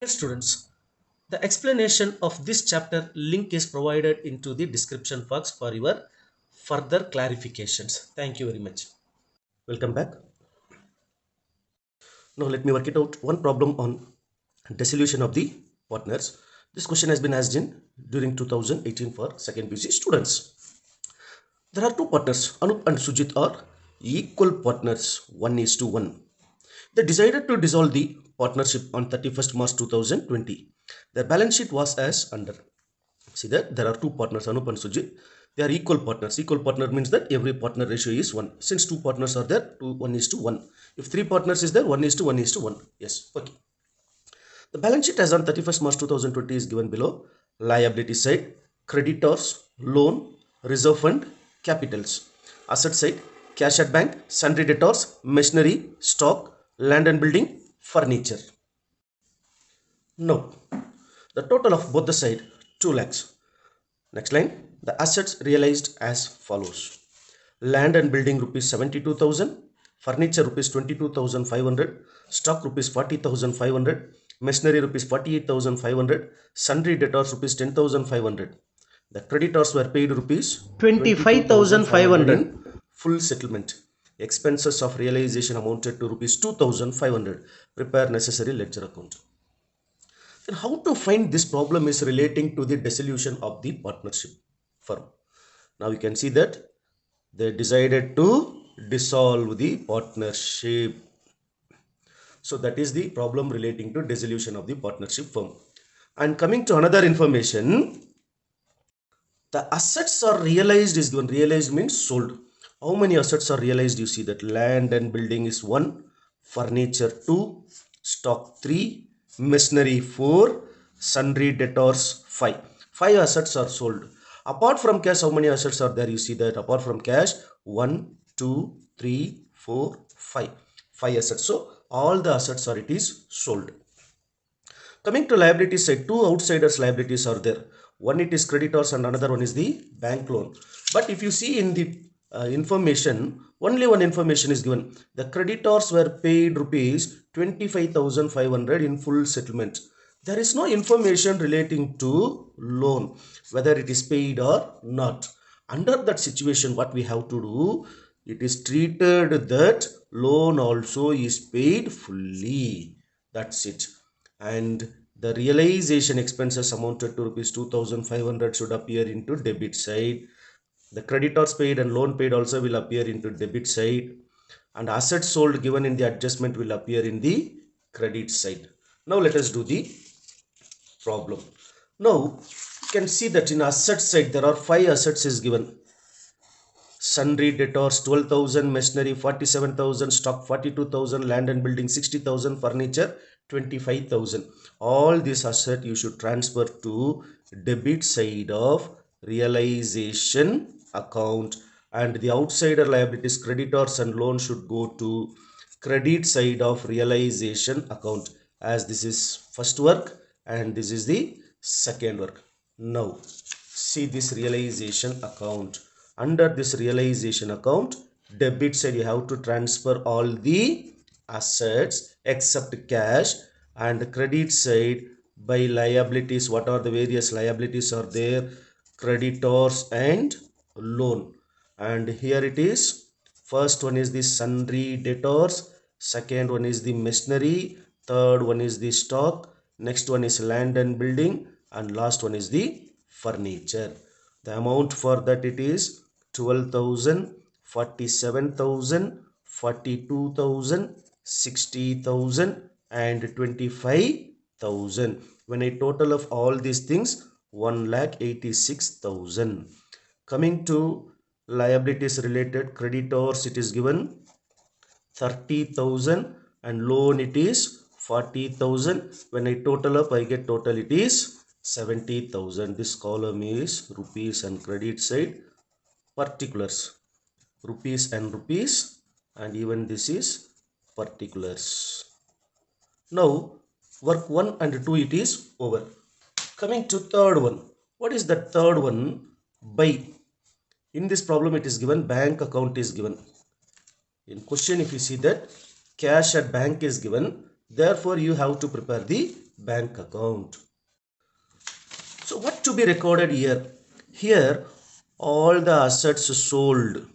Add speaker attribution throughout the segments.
Speaker 1: Dear students, the explanation of this chapter link is provided into the description box for your further clarifications. Thank you very much. Welcome back. Now let me work it out. One problem on dissolution of the partners. This question has been asked in during 2018 for second BC students. There are two partners, Anup and Sujit are equal partners, 1 is to 1. They decided to dissolve the partnership on 31st March 2020. Their balance sheet was as under. See that there are two partners, Anup and Sujit. They are equal partners. Equal partner means that every partner ratio is 1. Since two partners are there, 1 is to 1. If three partners is there, 1 is to 1 is to 1. Yes, okay. The balance sheet as on 31st March 2020 is given below. Liability side, creditors, loan, reserve fund, capitals. Asset side, cash at bank, sundry debtors, machinery, stock, land and building, furniture. Now, the total of both the side 2 lakhs. Next line, the assets realized as follows. Land and building rupees 72,000, furniture rupees 22,500, stock rupees 40,500, machinery rupees 48,500, sundry debtors rupees 10,500. The creditors were paid rupees 25,500 in full settlement. Expenses of realization amounted to rupees 2,500. Prepare necessary ledger account. Then how to find this problem is relating to the dissolution of the partnership firm. Now you can see that they decided to dissolve the partnership. So that is the problem relating to dissolution of the partnership firm. And coming to another information, the assets are realized is given. Realized means sold. How many assets are realized? You see that land and building is 1, furniture 2, stock 3, machinery 4, sundry debtors 5. 5 assets are sold. Apart from cash, how many assets are there? You see that apart from cash, 1, 2, 3, 4, 5. 5 assets. So all the assets are it is sold. Coming to liability side, two outsiders liabilities are there. One it is creditors and another one is the bank loan. But if you see in the information, only one information is given. The creditors were paid rupees 25,500 in full settlement. There is no information relating to loan, whether it is paid or not. Under that situation, what we have to do, it is treated that loan also is paid fully. That's it. And the realization expenses amounted to rupees 2,500 should appear into debit side. The creditors paid and loan paid also will appear into debit side, and assets sold given in the adjustment will appear in the credit side. Now let us do the problem. Now you can see that in asset side there are 5 assets is given. Sundry debtors 12,000, machinery 47,000, stock 42,000, land and building 60,000, furniture 25,000. All these assets you should transfer to debit side of realization account, and the outsider liabilities creditors and loan should go to credit side of realization account, as this is first work and this is the second work. Now see this realization account. Under this realization account, debit side you have to transfer all the assets except cash, and credit side by liabilities, what are the various liabilities are there, creditors and loan. And here it is, first one is the sundry debtors, second one is the machinery, third one is the stock, next one is land and building, and last one is the furniture. The amount for that it is 12,000, 47,000, 42,000, 60,000 and 25,000. When I total of all these things, 1,86,000. Coming to liabilities related, creditors it is given 30,000 and loan it is 40,000. When I total up, I get total it is 70,000. This column is rupees and credit side, particulars, rupees and rupees, and even this is particulars. Now work 1 and 2 it is over. Coming to third one, what is the third one? By, in this problem it is given bank account is given. In question if you see that cash at bank is given, Therefore, you have to prepare the bank account. So what to be recorded here? Here, all the assets sold.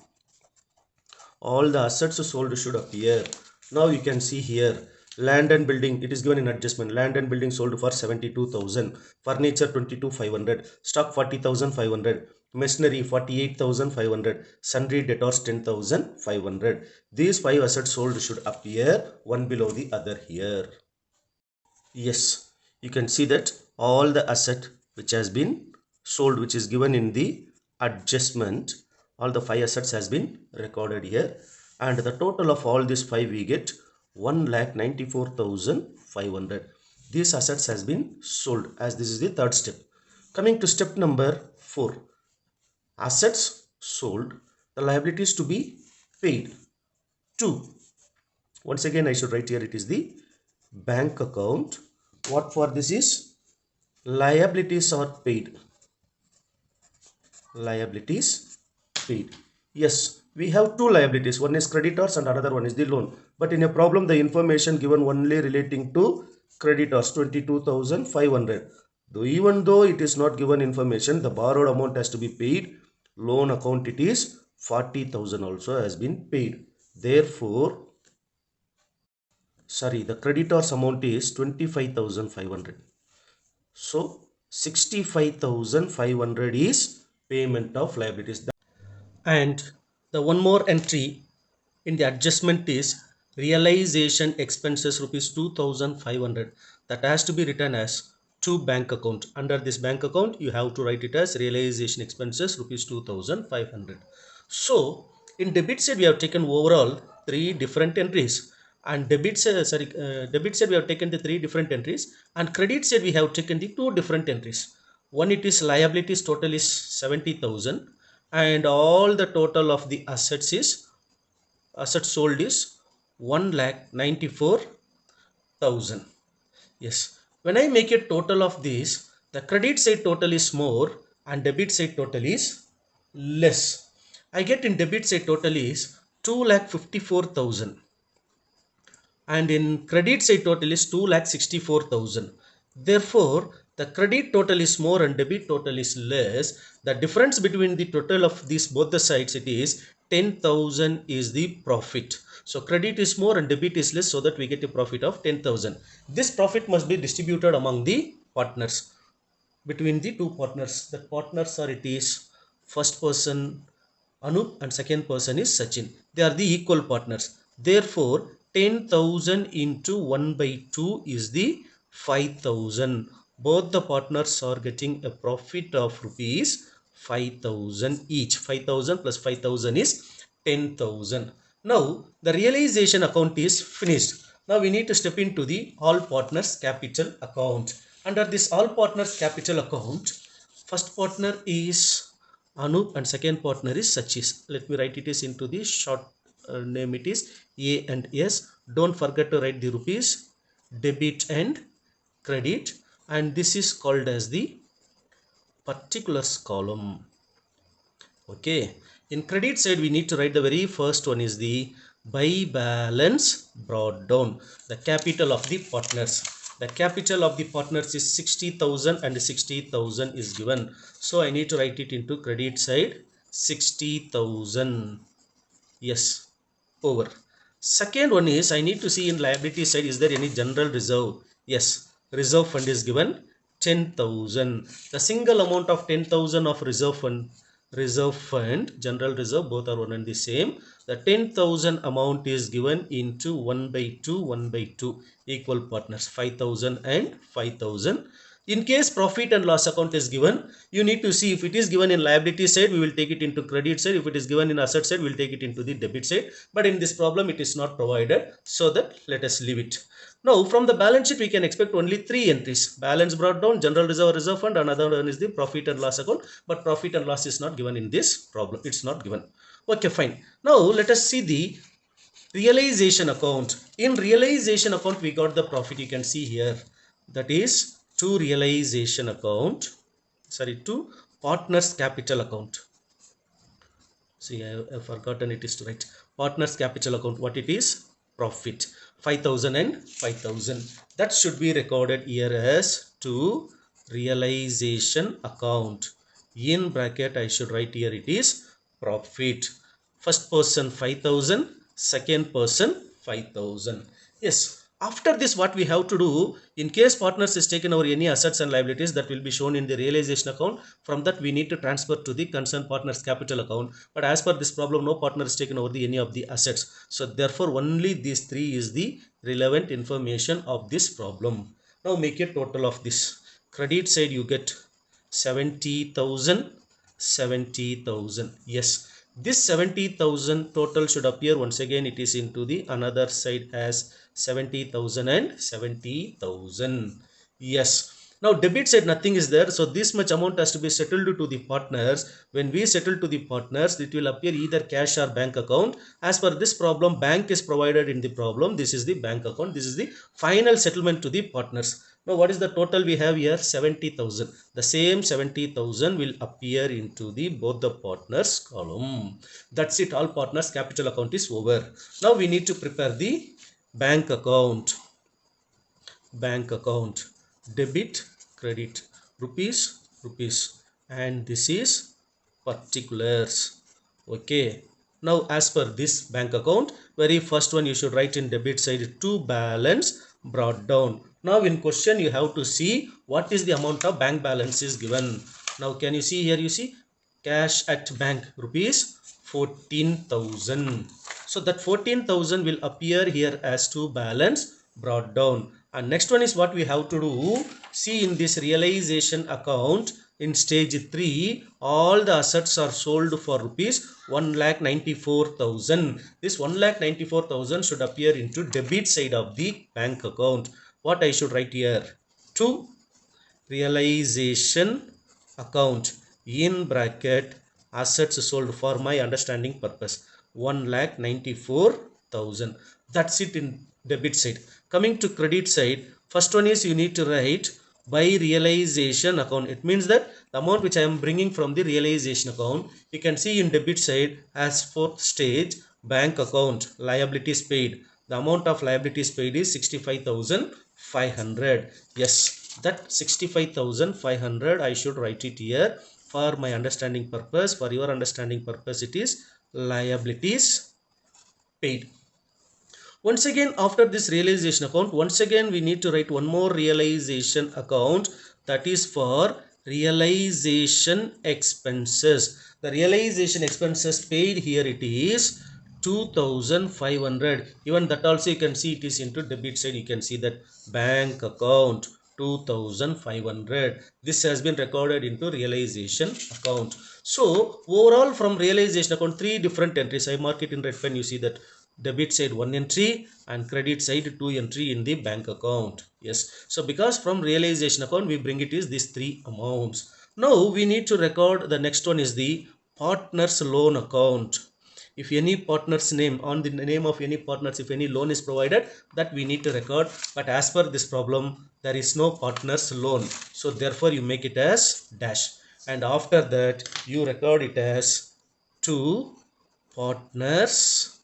Speaker 1: All the assets sold should appear. Now you can see here, land and building, it is given in adjustment. Land and building sold for 72,000. Furniture 22,500. Stock 40,500. Machinery 48,500. Sundry debtors 10,500. These 5 assets sold should appear one below the other here. Yes, you can see that all the asset which has been sold, which is given in the adjustment, all the 5 assets has been recorded here, and the total of all these 5 we get 1,94,500. These assets has been sold, as this is the third step. Coming to step number 4, assets sold, the liabilities to be paid to. Once again I should write here, it is the bank account. What for this is? Liabilities are paid. Liabilities paid. Yes, we have two liabilities. One is creditors and another one is the loan. But in a problem, the information given only relating to creditors, 22,500. Even though it is not given information, the borrowed amount has to be paid. Loan account, it is 40,000 also has been paid. Therefore, the creditors amount is 25,500. So 65,500 is payment of liabilities. And the one more entry in the adjustment is realization expenses rupees 2,500. That has to be written as to bank account. Under this bank account, you have to write it as realization expenses rupees 2,500. So in debit side, we have taken overall 3 different entries, and debit side we have taken the 3 different entries, and credit side we have taken the 2 different entries. One, it is liabilities total is 70,000, and all the total of the assets sold is 1,94,000. Yes, when I make a total of these, the credit side total is more and debit side total is less. I get in debit side total is 2,54,000, and in credit side total is 2,64,000. Therefore, the credit total is more and debit total is less. The difference between the total of these both the sides, it is 10,000 is the profit. So credit is more and debit is less, so that we get a profit of 10,000. This profit must be distributed among the partners, between the two partners. The partners are, it is first person Anup and second person is Sachin. They are the equal partners. Therefore, 10,000 into 1 by 2 is the 5,000. Both the partners are getting a profit of rupees 5,000 each. 5,000 plus 5,000 is 10,000. Now, the realization account is finished. Now, we need to step into the all partners capital account. Under this all partners capital account, first partner is Anup and second partner is Sachis. Let me write it is into the short name, it is A and S. Don't forget to write the rupees, debit and credit, and this is called as the particulars column. Okay, in credit side we need to write the very first one is the by balance brought down, the capital of the partners. The capital of the partners is 60,000 and 60,000 is given. So I need to write it into credit side 60,000. Yes, over. Second one is I need to see in liability side, is there any general reserve? Yes, reserve fund is given 10,000. The single amount of 10,000 of reserve fund, general reserve, both are one and the same. The 10,000 amount is given into 1 by 2 equal partners, 5,000 and 5,000. In case profit and loss account is given, you need to see if it is given in liability side, we will take it into credit side. If it is given in asset side, we will take it into the debit side. But in this problem, it is not provided, so that let us leave it. Now, from the balance sheet, we can expect only 3 entries. Balance brought down, general reserve, reserve fund, another one is the profit and loss account. But profit and loss is not given in this problem. It's not given. Okay, fine. Now, let us see the realization account. In realization account, we got the profit. You can see here. That is to realization account. To partners capital account. See, I have forgotten it is to write partners capital account. What it is? Profit. 5,000 and 5,000. That should be recorded here as to realization account. In bracket I should write here it is profit. First person 5,000, second person 5,000. Yes, after this what we have to do, in case partners is taken over any assets and liabilities, that will be shown in the realization account. From that we need to transfer to the concerned partners capital account. But as per this problem, no partner is taken over the any of the assets, so therefore only these three is the relevant information of this problem. Now make a total of this. Credit side you get 70,000, 70,000. Yes, this 70,000 total should appear once again, it is into the another side as 70,000 and 70,000. Yes, now debit side nothing is there, so this much amount has to be settled to the partners. When we settle to the partners, it will appear either cash or bank account. As per this problem, bank is provided in the problem. This is the bank account. This is the final settlement to the partners. Now what is the total we have here? 70,000. The same 70,000 will appear into the both the partners column. That's it. All partners capital account is over. Now we need to prepare the bank account. Bank account. Debit, credit, rupees, rupees, and this is particulars. Okay, now as per this bank account, very first one you should write in debit side to balance brought down. Now in question you have to see what is the amount of bank balance is given. Now can you see here, you see cash at bank rupees 14,000. so that 14,000 will appear here as to balance brought down. And next one is what we have to do. See, in this realization account in stage 3, all the assets are sold for rupees 1,94,000. This 1,94,000 should appear into debit side of the bank account. What I should write here? To realization account in bracket assets sold for my understanding purpose 1,94,000. That's it in debit side. Coming to credit side, first one is you need to write by realization account. It means that the amount which I am bringing from the realization account, you can see in debit side as fourth stage bank account liabilities paid. The amount of liabilities paid is 65,500. Yes, that 65,500 I should write it here for my understanding purpose. For your understanding purpose, it is liabilities paid. Once again, after this realization account, once again we need to write one more realization account, that is for realization expenses. The realization expenses paid here, it is 2,500. Even that also you can see it is into debit side. You can see that bank account 2,500. This has been recorded into realization account. So overall from realization account, 3 different entries. I mark it in red pen. You see that debit side 1 entry and credit side 2 entry in the bank account. Yes, so because from realization account we bring it is these 3 amounts. Now we need to record the next one is the partners loan account. If any partner's name, on the name of any partners, if any loan is provided, that we need to record. But as per this problem, there is no partners loan, so therefore you make it as dash, and after that you record it as to partners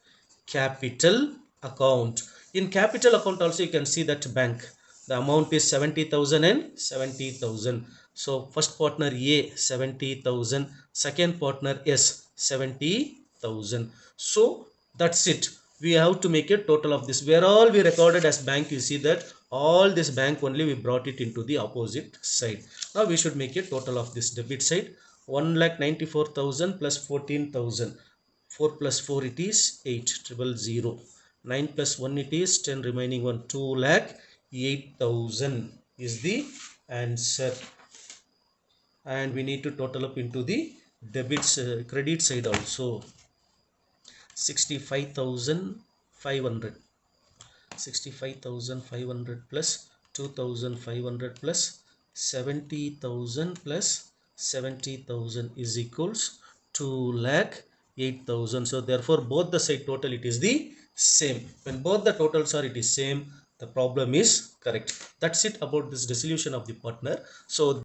Speaker 1: capital account. In capital account also you can see that bank, the amount is 70,000 and 70,000. So first partner A 70,000, second partner S 70,000. So that's it. We have to make a total of this. Where all we recorded as bank, you see that all this bank only we brought it into the opposite side. Now we should make a total of this debit side 1,94,000 plus 14,000. 4 plus 4 it is 8,000. 9 plus 1 it is 10, remaining 1, 2,08,000 is the answer. And we need to total up into the debits credit side also. 65,500. 65,500 plus 2,500 plus 70,000 plus 70,000 is equals 2,08,000. So therefore both the side total it is the same. When both the totals are it is same, the problem is correct. That's it about this dissolution of the partner. So